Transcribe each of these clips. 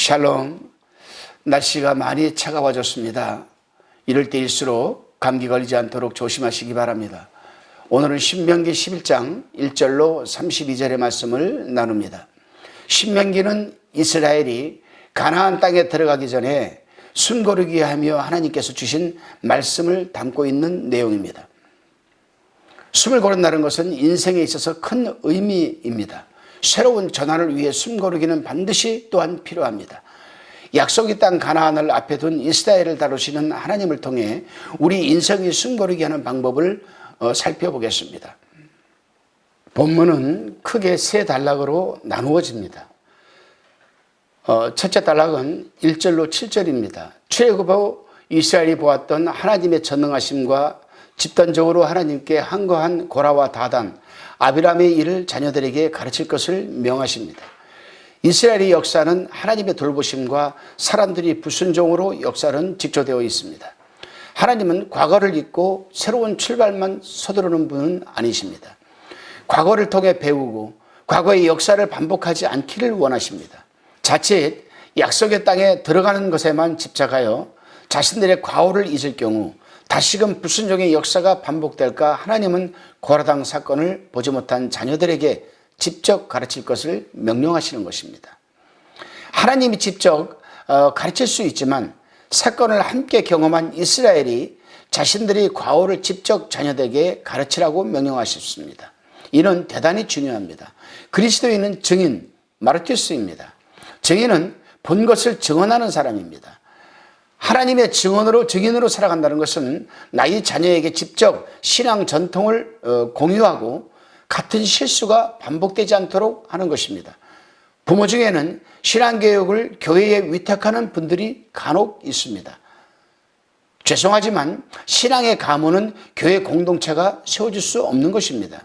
샬롬. 날씨가 많이 차가워졌습니다. 이럴 때일수록 감기 걸리지 않도록 조심하시기 바랍니다. 오늘은 신명기 11장 1절로 32절의 말씀을 나눕니다. 신명기는 이스라엘이 가나안 땅에 들어가기 전에 숨고르기 하며 하나님께서 주신 말씀을 담고 있는 내용입니다. 숨을 고른다는 것은 인생에 있어서 큰 의미입니다. 새로운 전환을 위해 숨고르기는 반드시 또한 필요합니다. 약속의 땅 가나안을 앞에 둔 이스라엘을 다루시는 하나님을 통해 우리 인생이 숨고르게 하는 방법을 살펴보겠습니다. 본문은 크게 세 단락으로 나누어집니다. 첫째 단락은 1절로 7절입니다. 출애굽 후 이스라엘이 보았던 하나님의 전능하심과 집단적으로 하나님께 항거한 고라와 다단, 아비람의 일을 자녀들에게 가르칠 것을 명하십니다. 이스라엘의 역사는 하나님의 돌보심과 사람들이 불순종으로 역사는 직조되어 있습니다. 하나님은 과거를 잊고 새로운 출발만 서두르는 분은 아니십니다. 과거를 통해 배우고 과거의 역사를 반복하지 않기를 원하십니다. 자칫 약속의 땅에 들어가는 것에만 집착하여 자신들의 과오를 잊을 경우 다시금 불순종의 역사가 반복될까 하나님은 고라당 사건을 보지 못한 자녀들에게 직접 가르칠 것을 명령하시는 것입니다. 하나님이 직접 가르칠 수 있지만 사건을 함께 경험한 이스라엘이 자신들이 과오를 직접 자녀들에게 가르치라고 명령하셨습니다. 이는 대단히 중요합니다. 그리스도인은 증인, 마르티스입니다. 증인은 본 것을 증언하는 사람입니다. 하나님의 증인으로 살아간다는 것은 나의 자녀에게 직접 신앙 전통을 공유하고 같은 실수가 반복되지 않도록 하는 것입니다. 부모 중에는 신앙교육을 교회에 위탁하는 분들이 간혹 있습니다. 죄송하지만 신앙의 가문은 교회 공동체가 세워질 수 없는 것입니다.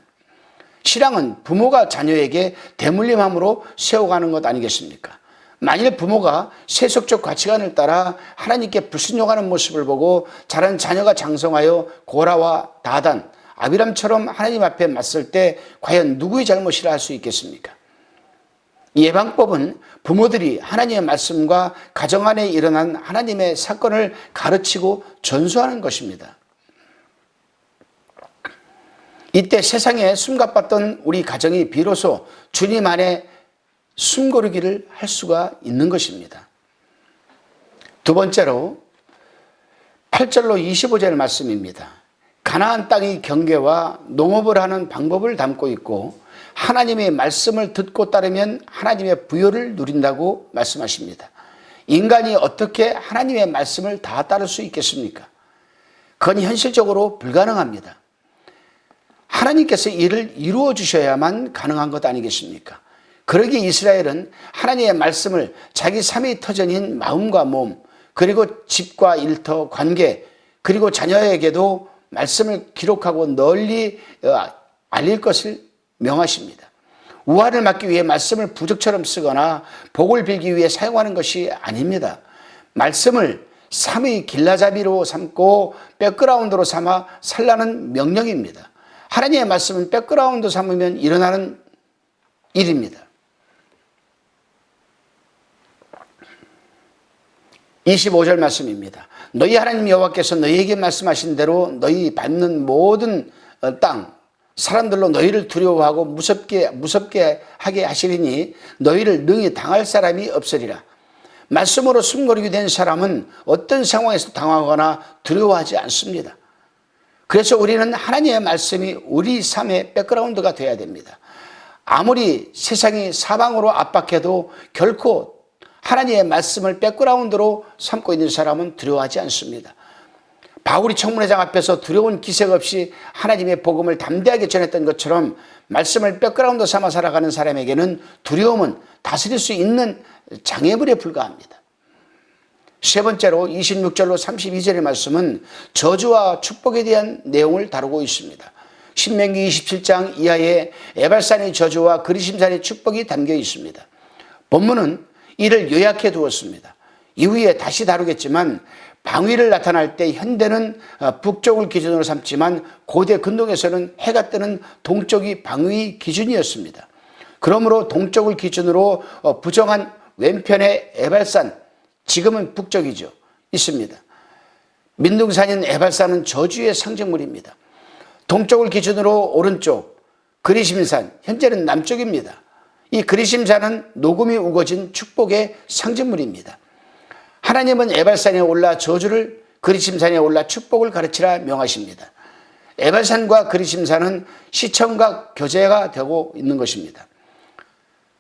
신앙은 부모가 자녀에게 대물림함으로 세워가는 것 아니겠습니까? 만일 부모가 세속적 가치관을 따라 하나님께 불순종하는 모습을 보고 자란 자녀가 장성하여 고라와 다단, 아비람처럼 하나님 앞에 맞설 때 과연 누구의 잘못이라 할 수 있겠습니까? 예방법은 부모들이 하나님의 말씀과 가정 안에 일어난 하나님의 사건을 가르치고 전수하는 것입니다. 이때 세상에 숨가빴던 우리 가정이 비로소 주님 안에 숨고르기를 할 수가 있는 것입니다. 두 번째로 8절로 25절 말씀입니다. 가나안 땅의 경계와 농업을 하는 방법을 담고 있고 하나님의 말씀을 듣고 따르면 하나님의 부여를 누린다고 말씀하십니다. 인간이 어떻게 하나님의 말씀을 다 따를 수 있겠습니까? 그건 현실적으로 불가능합니다. 하나님께서 이를 이루어 주셔야만 가능한 것 아니겠습니까? 그러기에 이스라엘은 하나님의 말씀을 자기 삶의 터전인 마음과 몸, 그리고 집과 일터, 관계, 그리고 자녀에게도 말씀을 기록하고 널리 알릴 것을 명하십니다. 우화를 막기 위해 말씀을 부적처럼 쓰거나 복을 빌기 위해 사용하는 것이 아닙니다. 말씀을 삶의 길라잡이로 삼고 백그라운드로 삼아 살라는 명령입니다. 하나님의 말씀은 백그라운드 삼으면 일어나는 일입니다. 25절 말씀입니다. 너희 하나님 여호와께서 너희에게 말씀하신 대로 너희 밟는 모든 땅 사람들로 너희를 두려워하고 무섭게 하게 하시리니 너희를 능히 당할 사람이 없으리라. 말씀으로 숨고르게 된 사람은 어떤 상황에서 당하거나 두려워하지 않습니다. 그래서 우리는 하나님의 말씀이 우리 삶의 백그라운드가 되어야 됩니다. 아무리 세상이 사방으로 압박해도 결코 하나님의 말씀을 백그라운드로 삼고 있는 사람은 두려워하지 않습니다. 바울이 청문회장 앞에서 두려운 기색 없이 하나님의 복음을 담대하게 전했던 것처럼 말씀을 백그라운드 삼아 살아가는 사람에게는 두려움은 다스릴 수 있는 장애물에 불과합니다. 세 번째로 26절로 32절의 말씀은 저주와 축복에 대한 내용을 다루고 있습니다. 신명기 27장 이하에 에발산의 저주와 그리심산의 축복이 담겨 있습니다. 본문은 이를 요약해 두었습니다. 이후에 다시 다루겠지만 방위를 나타날 때 현대는 북쪽을 기준으로 삼지만 고대 근동에서는 해가 뜨는 동쪽이 방위 기준이었습니다. 그러므로 동쪽을 기준으로 부정한 왼편에 에발산, 지금은 북쪽이죠, 있습니다. 민둥산인 에발산은 저주의 상징물입니다. 동쪽을 기준으로 오른쪽 그리심산, 현재는 남쪽입니다. 이 그리심산은 녹음이 우거진 축복의 상징물입니다. 하나님은 에발산에 올라 저주를, 그리심산에 올라 축복을 가르치라 명하십니다. 에발산과 그리심산은 시청각 교제가 되고 있는 것입니다.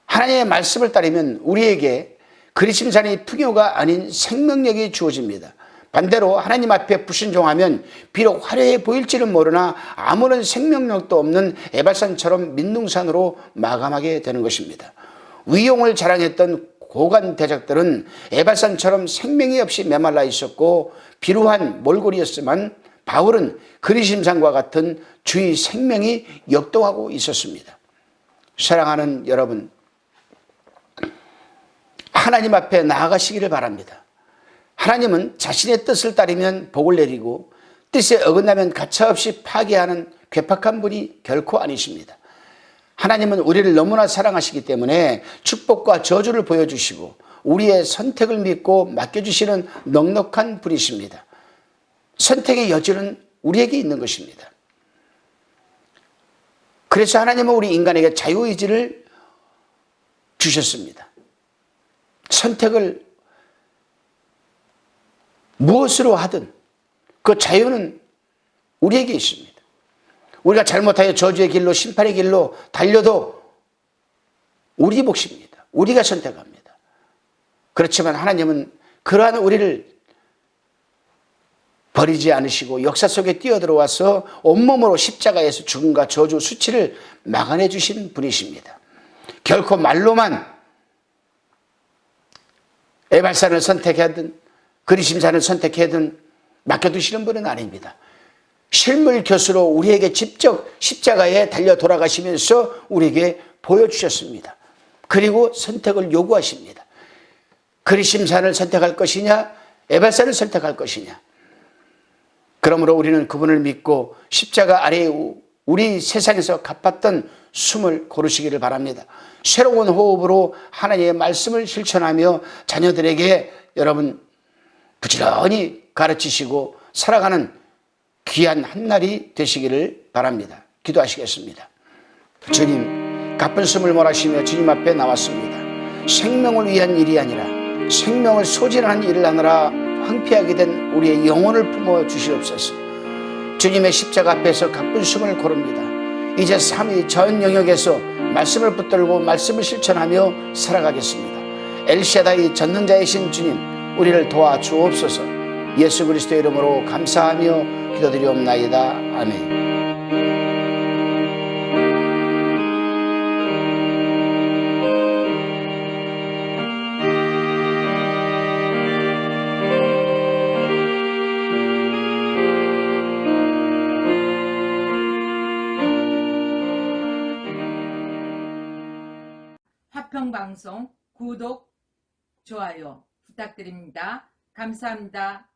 하나님의 말씀을 따르면 우리에게 그리심산이 풍요가 아닌 생명력이 주어집니다. 반대로 하나님 앞에 불순종하면 비록 화려해 보일지는 모르나 아무런 생명력도 없는 에발산처럼 민둥산으로 마감하게 되는 것입니다. 위용을 자랑했던 고관 대적들은 에발산처럼 생명이 없이 메말라 있었고 비루한 몰골이었지만 바울은 그리심산과 같은 주의 생명이 역동하고 있었습니다. 사랑하는 여러분, 하나님 앞에 나아가시기를 바랍니다. 하나님은 자신의 뜻을 따르면 복을 내리고 뜻에 어긋나면 가차없이 파괴하는 괴팍한 분이 결코 아니십니다. 하나님은 우리를 너무나 사랑하시기 때문에 축복과 저주를 보여주시고 우리의 선택을 믿고 맡겨주시는 넉넉한 분이십니다. 선택의 여지는 우리에게 있는 것입니다. 그래서 하나님은 우리 인간에게 자유의지를 주셨습니다. 선택을 무엇으로 하든 그 자유는 우리에게 있습니다. 우리가 잘못하여 저주의 길로, 심판의 길로 달려도 우리 몫입니다. 우리가 선택합니다. 그렇지만 하나님은 그러한 우리를 버리지 않으시고 역사 속에 뛰어들어와서 온몸으로 십자가에서 죽음과 저주, 수치를 막아내 주신 분이십니다. 결코 말로만 에발산을 선택하든 그리심산을 선택하든 맡겨두시는 분은 아닙니다. 실물 교수로 우리에게 직접 십자가에 달려 돌아가시면서 우리에게 보여주셨습니다. 그리고 선택을 요구하십니다. 그리심산을 선택할 것이냐, 에발산을 선택할 것이냐. 그러므로 우리는 그분을 믿고 십자가 아래에 우리 세상에서 갚았던 숨을 고르시기를 바랍니다. 새로운 호흡으로 하나님의 말씀을 실천하며 자녀들에게 여러분 부지런히 가르치시고 살아가는 귀한 한날이 되시기를 바랍니다. 기도하시겠습니다. 주님, 가쁜 숨을 몰아쉬며 주님 앞에 나왔습니다. 생명을 위한 일이 아니라 생명을 소진하는 일을 하느라 황폐하게 된 우리의 영혼을 품어 주시옵소서. 주님의 십자가 앞에서 가쁜 숨을 고릅니다. 이제 삶의 전 영역에서 말씀을 붙들고 말씀을 실천하며 살아가겠습니다. 엘샤다이 전능자이신 주님, 우리를 도와주옵소서. 예수 그리스도의 이름으로 감사하며 기도드리옵나이다. 아멘. 화평방송 구독, 좋아요 부탁드립니다. 감사합니다.